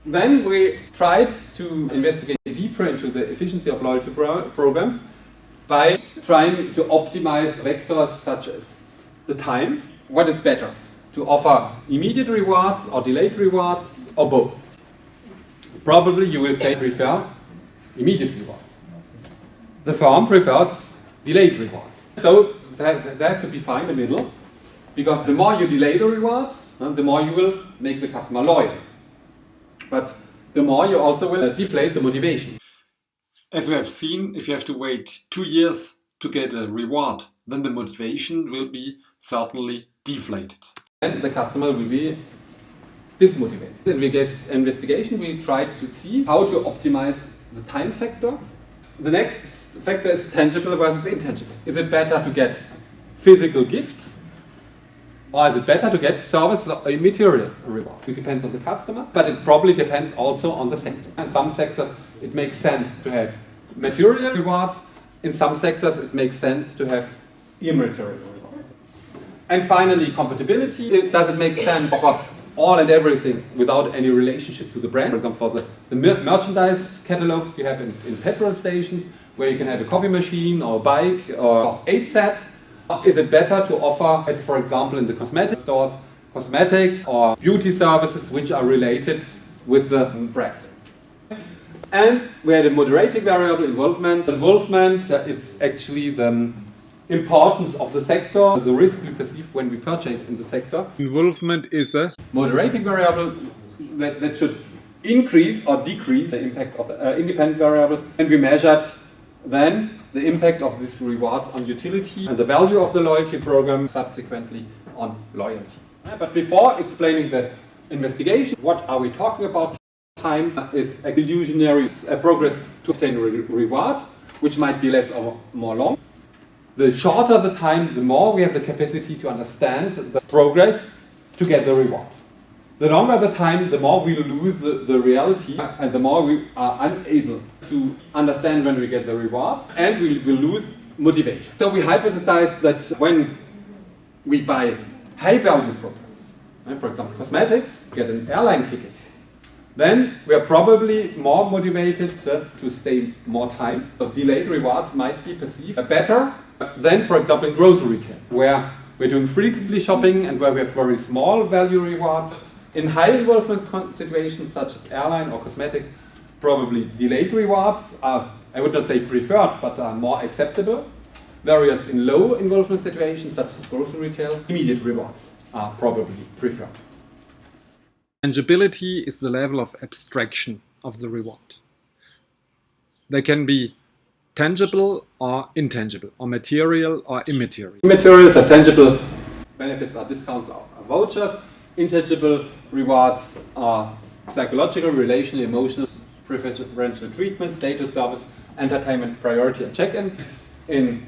Then we tried to investigate deeper into the efficiency of loyalty programs by trying to optimize vectors such as the time. What is better, to offer immediate rewards or delayed rewards or both? Probably you will say prefer immediate rewards. The firm prefers delayed rewards. So there has to be found in the middle, because the more you delay the reward, the more you will make the customer loyal. But the more you also will deflate the motivation. As we have seen, if you have to wait 2 years to get a reward, then the motivation will be certainly deflated. And the customer will be dismotivated. In the investigation, we tried to see how to optimize the time factor. The next factor is tangible versus intangible. Is it better to get physical gifts, or is it better to get service or material reward? It depends on the customer, but it probably depends also on the sector. In some sectors, it makes sense to have material rewards. In some sectors, it makes sense to have immaterial rewards. And finally, compatibility. Does it make sense to offer all and everything without any relationship to the brand? For example, for the merchandise catalogs you have in petrol stations, where you can have a coffee machine or a bike or first aid set. Is it better to offer, as for example in the cosmetic stores, cosmetics or beauty services which are related with the brand? And we had a moderating variable, involvement. Involvement, it's actually the importance of the sector, the risk we perceive when we purchase in the sector. Involvement is a moderating variable that should increase or decrease the impact of independent variables. And we measured then the impact of these rewards on utility and the value of the loyalty program, subsequently on loyalty. But before explaining the investigation, what are we talking about? Time is a illusionary progress to obtain a reward, which might be less or more long. The shorter the time, the more we have the capacity to understand the progress to get the reward. The longer the time, the more we lose the reality, and the more we are unable to understand when we get the reward, and we will lose motivation. So we hypothesized that when we buy high-value products, for example cosmetics, get an airline ticket, then we are probably more motivated to stay more time. So delayed rewards might be perceived better than, for example, in grocery retail, where we're doing frequently shopping and where we have very small value rewards. In high involvement situations such as airline or cosmetics, probably delayed rewards are, I would not say preferred, but are more acceptable. Whereas in low involvement situations such as grocery retail, immediate rewards are probably preferred. Tangibility is the level of abstraction of the reward. They can be tangible or intangible, or material or immaterial. Immaterials are tangible benefits, are discounts, are vouchers. Intangible rewards are psychological, relational, emotional, preferential treatment, status, service, entertainment, priority, and check-in. In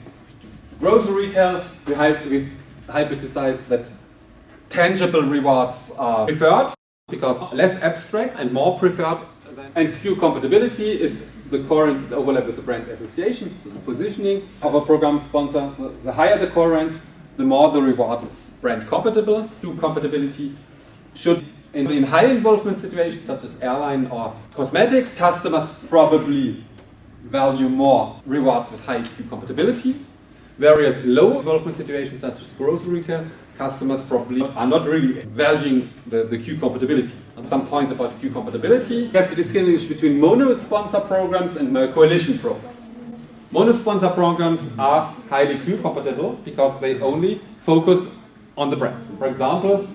grocery retail, we hypothesize that tangible rewards are preferred because less abstract and more preferred. And Q compatibility is the coherence and overlap with the brand association, so the positioning of a program sponsor. So the higher the coherence, the more the reward is brand compatible. Q compatibility should, in high involvement situations such as airline or cosmetics, customers probably value more rewards with high Q compatibility. Whereas in low involvement situations such as grocery retail, customers probably are not really valuing the Q compatibility. And some points about Q compatibility. You have to distinguish between mono-sponsor programs and coalition programs. Mono-sponsor programs are highly Q compatible because they only focus on the brand. For example,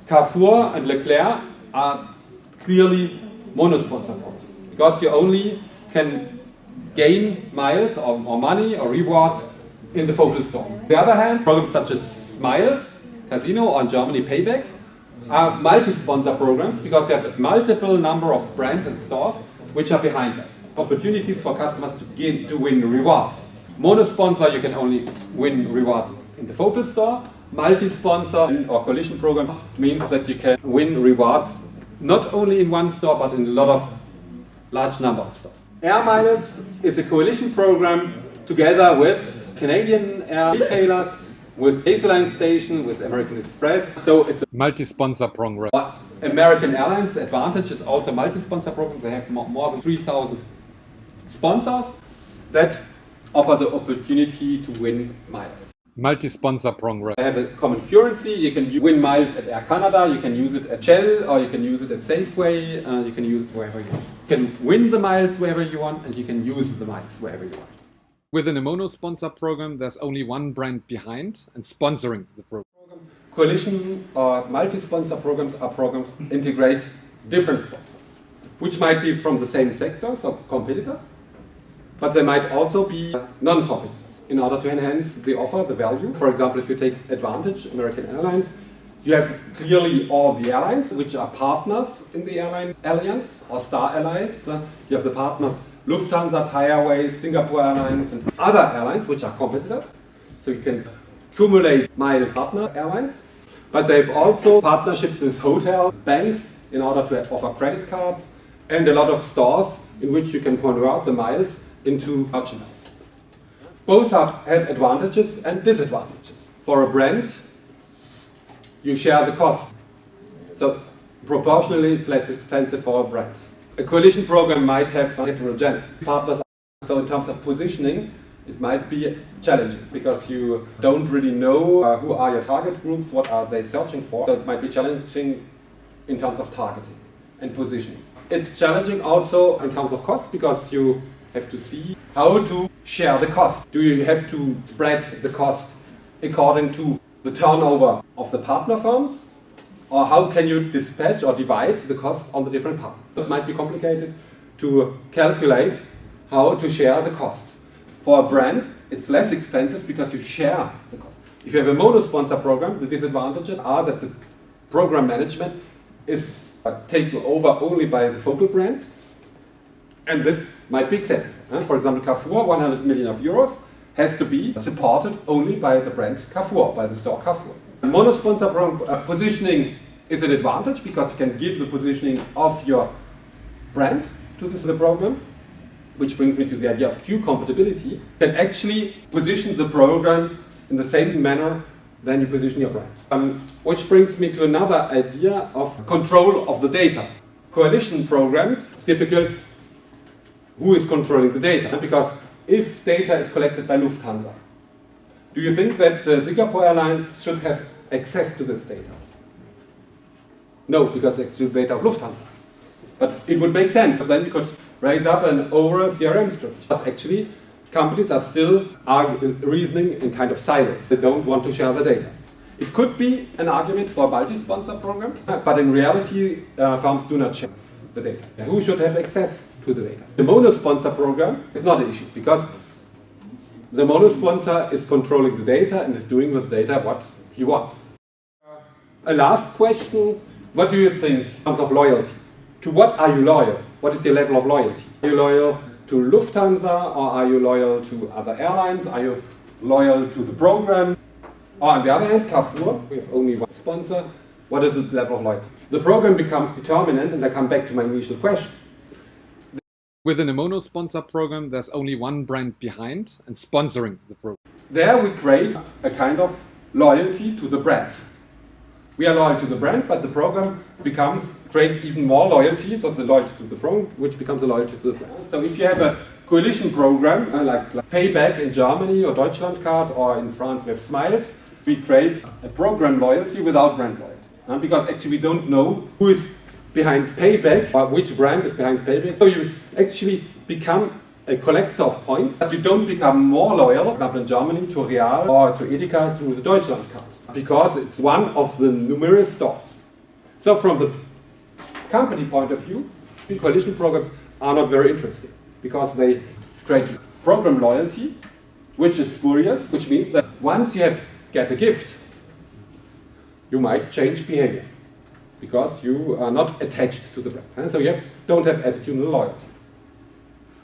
Carrefour and Leclerc are clearly mono-sponsor programs because you only can gain miles or money or rewards in the focal store. On the other hand, programs such as Smiles, Casino, or in Germany Payback are multi-sponsor programs because you have a multiple number of brands and stores which are behind that. Opportunities for customers to win rewards. Mono-sponsor, you can only win rewards in the focal store. Multi-sponsor or coalition program means that you can win rewards not only in one store but in a large number of stores. Air Miles is a coalition program together with Canadian air retailers, with Baseline Station, with American Express. So it's a multi-sponsor program. American Airlines Advantage is also a multi-sponsor program. They have more than 3,000 sponsors that offer the opportunity to win miles. Multi-sponsor program. They have a common currency. You can win miles at Air Canada, you can use it at Shell, or you can use it at Safeway. You can use it wherever you want. You can win the miles wherever you want, and you can use the miles wherever you want. Within a mono-sponsor program, there's only one brand behind and sponsoring the program. Coalition or multi-sponsor programs are programs that integrate different sponsors, which might be from the same sector, so competitors, but they might also be non-competitors in order to enhance the offer, the value. For example, if you take Advantage, American Airlines, you have clearly all the airlines, which are partners in the airline alliance or Star Alliance. You have the partners Lufthansa, Thai Airways, Singapore Airlines, and other airlines, which are competitors. So you can accumulate miles partner airlines. But they've also partnerships with hotel, banks, in order to offer credit cards, and a lot of stores in which you can convert the miles into merchandise. Both have advantages and disadvantages. For a brand, you share the cost. So proportionally, it's less expensive for a brand. A coalition program might have heterogeneous partners, so in terms of positioning, it might be challenging because you don't really know who are your target groups, what are they searching for. So it might be challenging in terms of targeting and positioning. It's challenging also in terms of cost because you have to see how to share the cost. Do you have to spread the cost according to the turnover of the partner firms? Or how can you dispatch or divide the cost on the different partners? So it might be complicated to calculate how to share the cost. For a brand, it's less expensive because you share the cost. If you have a mono-sponsor program, the disadvantages are that the program management is taken over only by the focal brand, and this might be excessive. For example, Carrefour, 100 million euros, has to be supported only by the brand Carrefour, by the store Carrefour. Mono-sponsor positioning is an advantage because you can give the positioning of your brand to the program, which brings me to the idea of queue compatibility. You can actually position the program in the same manner than you position your brand. Which brings me to another idea of control of the data. Coalition programs, it's difficult who is controlling the data, because if data is collected by Lufthansa, do you think that Singapore Airlines should have access to this data? No, because it's the data of Lufthansa. But it would make sense. Then we could raise up an overall CRM strategy. But actually, companies are still reasoning in kind of silos. They don't want to share the data. It could be an argument for a multi-sponsor program, but in reality, firms do not share the data. Who should have access to the data? The mono-sponsor program is not an issue, because the mono-sponsor is controlling the data and is doing with the data what he wants. A last question, what do you think in terms of loyalty? To what are you loyal? What is your level of loyalty? Are you loyal to Lufthansa, or are you loyal to other airlines? Are you loyal to the program? Or on the other hand, Carrefour, we have only one sponsor. What is the level of loyalty? The program becomes determinant, and I come back to my initial question. Within a mono-sponsor program, there's only one brand behind and sponsoring the program. There we create a kind of loyalty to the brand. We are loyal to the brand, but the program creates even more loyalty, so it's a loyalty to the program, which becomes a loyalty to the brand. So if you have a coalition program, like Payback in Germany, or Deutschlandcard, or in France we have Smiles, we create a program loyalty without brand loyalty. Because actually we don't know who is behind Payback, or which brand is behind Payback. So you actually become a collector of points, but you don't become more loyal, for example in Germany, to Real or to Edeka through the Deutschlandcard, because it's one of the numerous stores. So from the company point of view, coalition programs are not very interesting, because they create program loyalty, which is spurious, which means that once you get a gift, you might change behavior, because you are not attached to the brand. So you don't have attitudinal loyalty.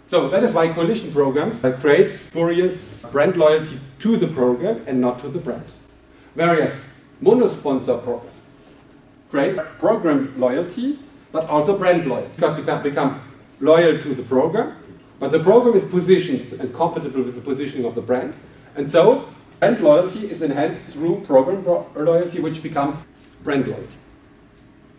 So that is why coalition programs create spurious brand loyalty to the program and not to the brand. Whereas mono-sponsor programs create program loyalty, but also brand loyalty, because you can become loyal to the program, but the program is positioned and compatible with the positioning of the brand. And so brand loyalty is enhanced through program loyalty, which becomes brand loyalty.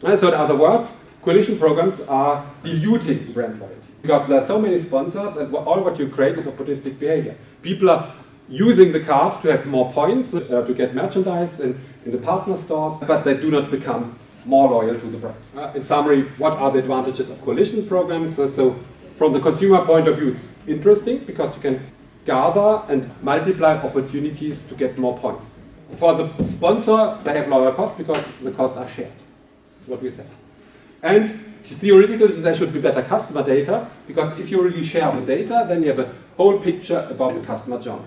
So in other words, coalition programs are diluting brand loyalty because there are so many sponsors and all what you create is opportunistic behavior. People are using the card to have more points, to get merchandise in the partner stores, but they do not become more loyal to the brand. In summary, what are the advantages of coalition programs? So from the consumer point of view, it's interesting because you can gather and multiply opportunities to get more points. For the sponsor, they have lower costs because the costs are shared. That's what we say. And theoretically, there should be better customer data because if you really share the data, then you have a whole picture about the customer journey.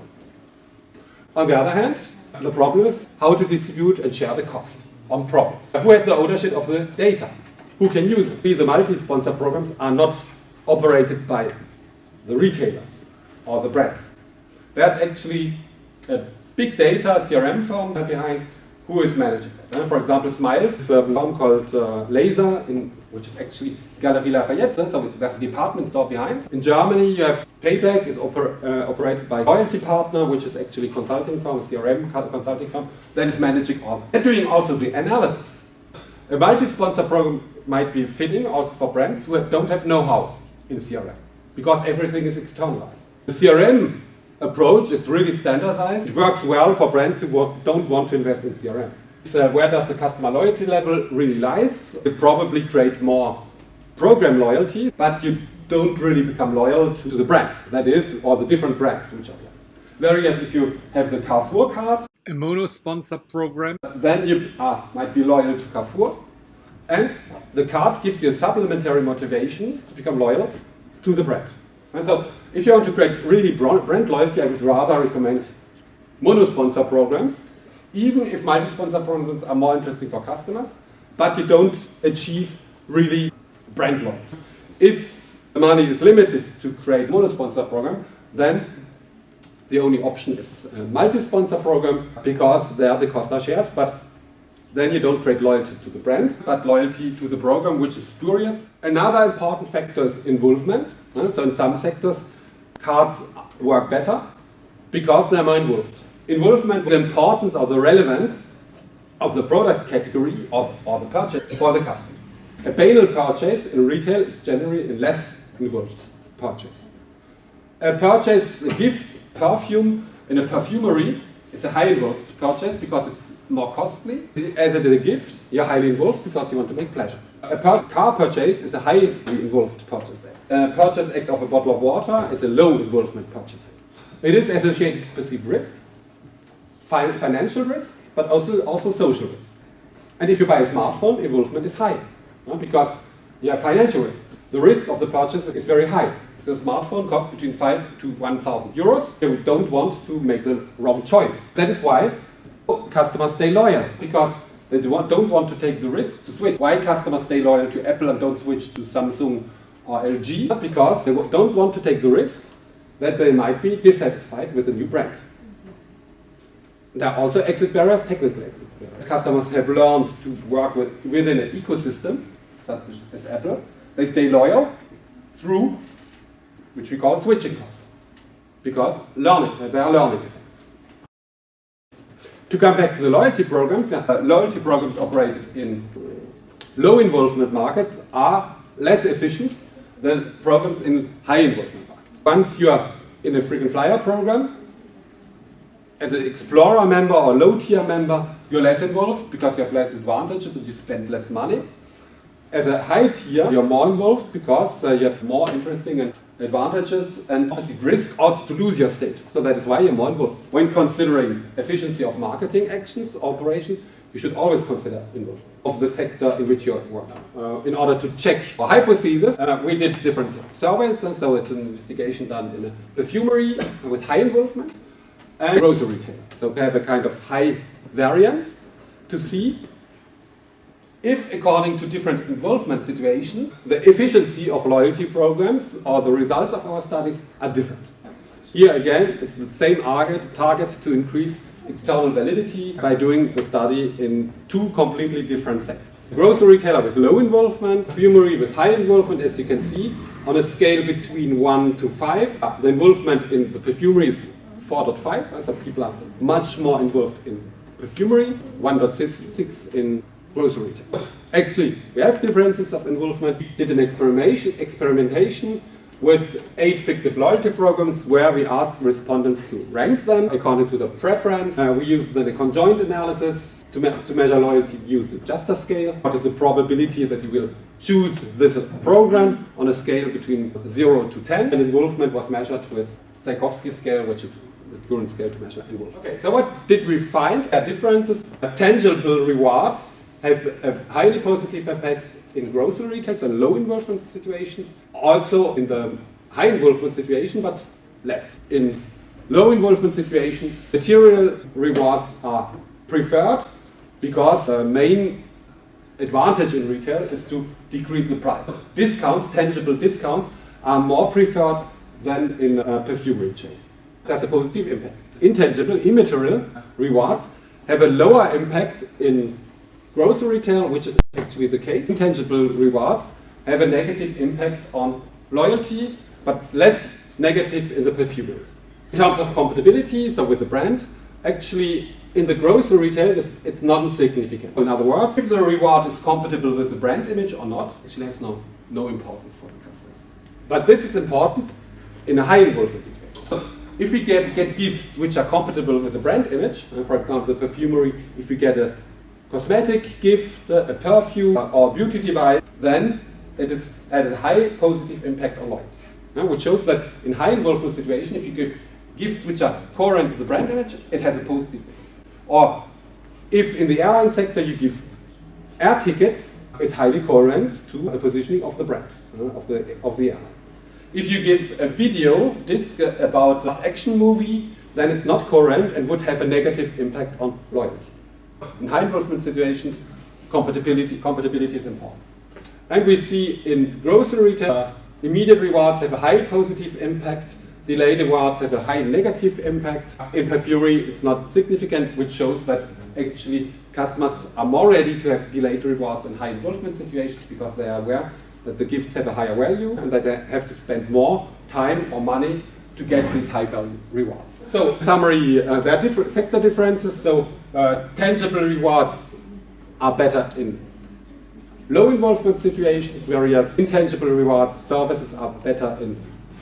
On the other hand, the problem is how to distribute and share the cost on profits. Who has the ownership of the data? Who can use it? The multi-sponsor programs are not operated by the retailers or the brands. There's actually a big data CRM firm behind who is managing it. For example, Smiles, a firm called Laser, which is actually Galerie Lafayette, so there's a department store behind. In Germany, you have Payback, is operated by Loyalty Partner, which is actually a consulting firm, a CRM consulting firm, that is managing all. They're doing also the analysis. A multi-sponsor program might be fitting also for brands who don't have know-how in CRM, because everything is externalized. The CRM approach is really standardized. It works well for brands who don't want to invest in CRM. So where does the customer loyalty level really lies? You probably create more program loyalty, but you don't really become loyal to the brand, that is, or the different brands which are there. Whereas if you have the Carrefour card, a mono-sponsor program, then you might be loyal to Carrefour, and the card gives you a supplementary motivation to become loyal to the brand. And so if you want to create really brand loyalty, I would rather recommend mono-sponsor programs, even if multi-sponsor programs are more interesting for customers, but you don't achieve really brand loyalty. If the money is limited to create a mono-sponsor program, then the only option is a multi-sponsor program because there the costs are shares, but then you don't create loyalty to the brand, but loyalty to the program, which is spurious. Another important factor is involvement. So in some sectors, cards work better because they're more involved. Involvement, the importance or the relevance of the product category or the purchase for the customer. A banal purchase in retail is generally a less involved purchase. A purchase, a gift, perfume in a perfumery is a highly involved purchase because it's more costly. As it is a gift, you're highly involved because you want to make pleasure. A car purchase is a highly involved purchase act. A purchase act of a bottle of water is a low involvement purchase act. It is associated with perceived risk, financial risk, but also social risk. And if you buy a smartphone, involvement is high because you have financial risk. The risk of the purchase is very high. So a smartphone costs between 5 to 1,000 euros. You don't want to make the wrong choice. That is why customers stay loyal, because they don't want to take the risk to switch. Why customers stay loyal to Apple and don't switch to Samsung or LG? Because they don't want to take the risk that they might be dissatisfied with a new brand. There are also exit barriers, technical exit barriers. Customers have learned to work within an ecosystem, such as Apple. They stay loyal through, which we call switching cost, because there are learning effects. To come back to the loyalty programs, loyalty programs operated in low involvement markets are less efficient than programs in high involvement markets. Once you are in a frequent flyer program, as an explorer member or low tier member, you're less involved because you have less advantages and you spend less money. As a high tier, you're more involved because you have more interesting advantages and obviously risk also to lose your state. So that is why you're more involved. When considering efficiency of marketing actions, operations, you should always consider involvement of the sector in which you're working. In order to check our hypothesis, we did different surveys, and so it's an investigation done in a perfumery with high involvement and grocery retailer. So we have a kind of high variance to see if, according to different involvement situations, the efficiency of loyalty programs or the results of our studies are different. Here again, it's the same target to increase external validity by doing the study in two completely different sectors. Grocery retailer with low involvement, perfumery with high involvement, as you can see, on a scale between 1 to 5. The involvement in the perfumery is 4.5, so people are much more involved in perfumery, 1.6 in grocery retail. Actually, we have differences of involvement. We did an experimentation with 8 fictive loyalty programs where we asked respondents to rank them according to their preference. We used then a conjoint analysis to measure loyalty. We used a Juster scale. What is the probability that you will choose this program on a scale between 0 to 10? And involvement was measured with Tchaikovsky scale, which is the current scale to measure involvement. Okay, so what did we find? Differences. Tangible rewards have a highly positive effect in grocery retail and low involvement situations, also in the high involvement situation, but less. In low involvement situation, material rewards are preferred because the main advantage in retail is to decrease the price. Discounts, tangible discounts, are more preferred than in perfume retail. That's a positive impact. Intangible, immaterial rewards have a lower impact in grocery retail, which is actually the case. Intangible rewards have a negative impact on loyalty, but less negative in the perfumery. In terms of compatibility, so with the brand, actually in the grocery retail, it's not insignificant. In other words, if the reward is compatible with the brand image or not, actually has no importance for the customer. But this is important in a high involvement situation. So if we get gifts which are compatible with the brand image, for example, the perfumery, if we get a cosmetic gift, a perfume, or a beauty device, then it is at a high positive impact on loyalty. Which shows that in high involvement situation, if you give gifts which are coherent with the brand image, it has a positive impact. Or if in the airline sector you give air tickets, it's highly coherent to the positioning of the brand, of the airline. If you give a video disc about an action movie, then it's not coherent and would have a negative impact on loyalty. In high involvement situations, compatibility is important. And we see in grocery retail, immediate rewards have a high positive impact, delayed rewards have a high negative impact. In perfumery, it's not significant, which shows that actually customers are more ready to have delayed rewards in high involvement situations because they are aware that the gifts have a higher value and that they have to spend more time or money to get these high value rewards. So, in summary, there are different sector differences. So, tangible rewards are better in low involvement situations, whereas intangible rewards, services are better in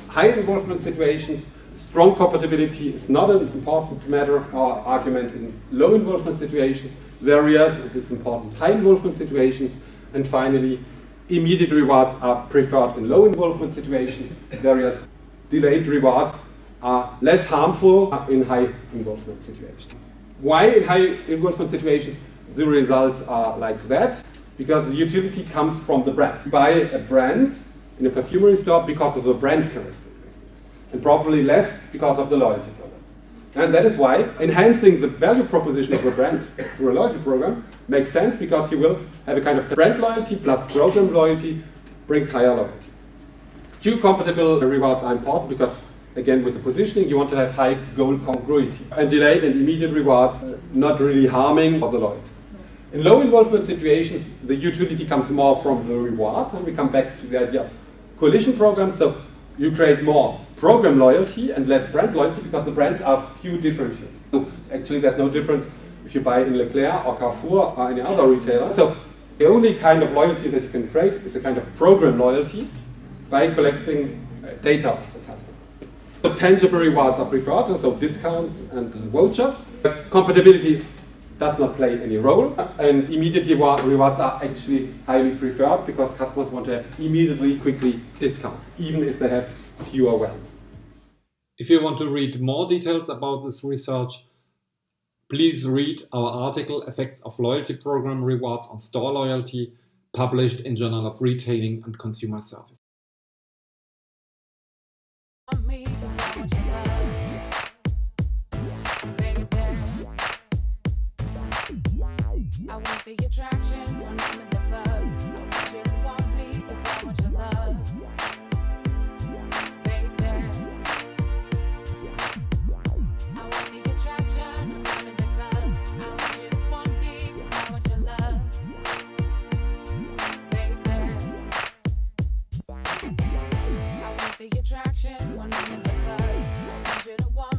high involvement situations. Strong compatibility is not an important matter or argument in low involvement situations, whereas it is important in high involvement situations. And finally, immediate rewards are preferred in low involvement situations, whereas delayed rewards are less harmful in high involvement situations. Why in high involvement situations the results are like that? Because the utility comes from the brand. You buy a brand in a perfumery store because of the brand characteristics, and probably less because of the loyalty program. And that is why enhancing the value proposition of the brand through a loyalty program makes sense, because you will have a kind of brand loyalty plus program loyalty brings higher loyalty. Queue-compatible rewards are important because, again, with the positioning, you want to have high goal congruity. And delayed and immediate rewards not really harming of the loyalty. In low involvement situations, the utility comes more from the reward, and we come back to the idea of coalition programs. So you create more program loyalty and less brand loyalty because the brands are few differences. So actually, there's no difference if you buy in Leclerc or Carrefour or any other retailer. So the only kind of loyalty that you can create is a kind of program loyalty by collecting data of the customers. So tangible rewards are preferred, and so discounts and vouchers. Compatibility does not play any role, and immediate rewards are actually highly preferred because customers want to have immediately, quickly discounts, even if they have fewer value. If you want to read more details about this research, please read our article Effects of Loyalty Program Rewards on Store Loyalty, published in Journal of Retailing and Consumer Service. I want the attraction when I'm in the club. I want you to want me, 'cause I want your love, baby. I want the attraction when I'm in the club. I want you to want me, 'cause I want your love, baby. I want the attraction when I'm in the club. I want you to want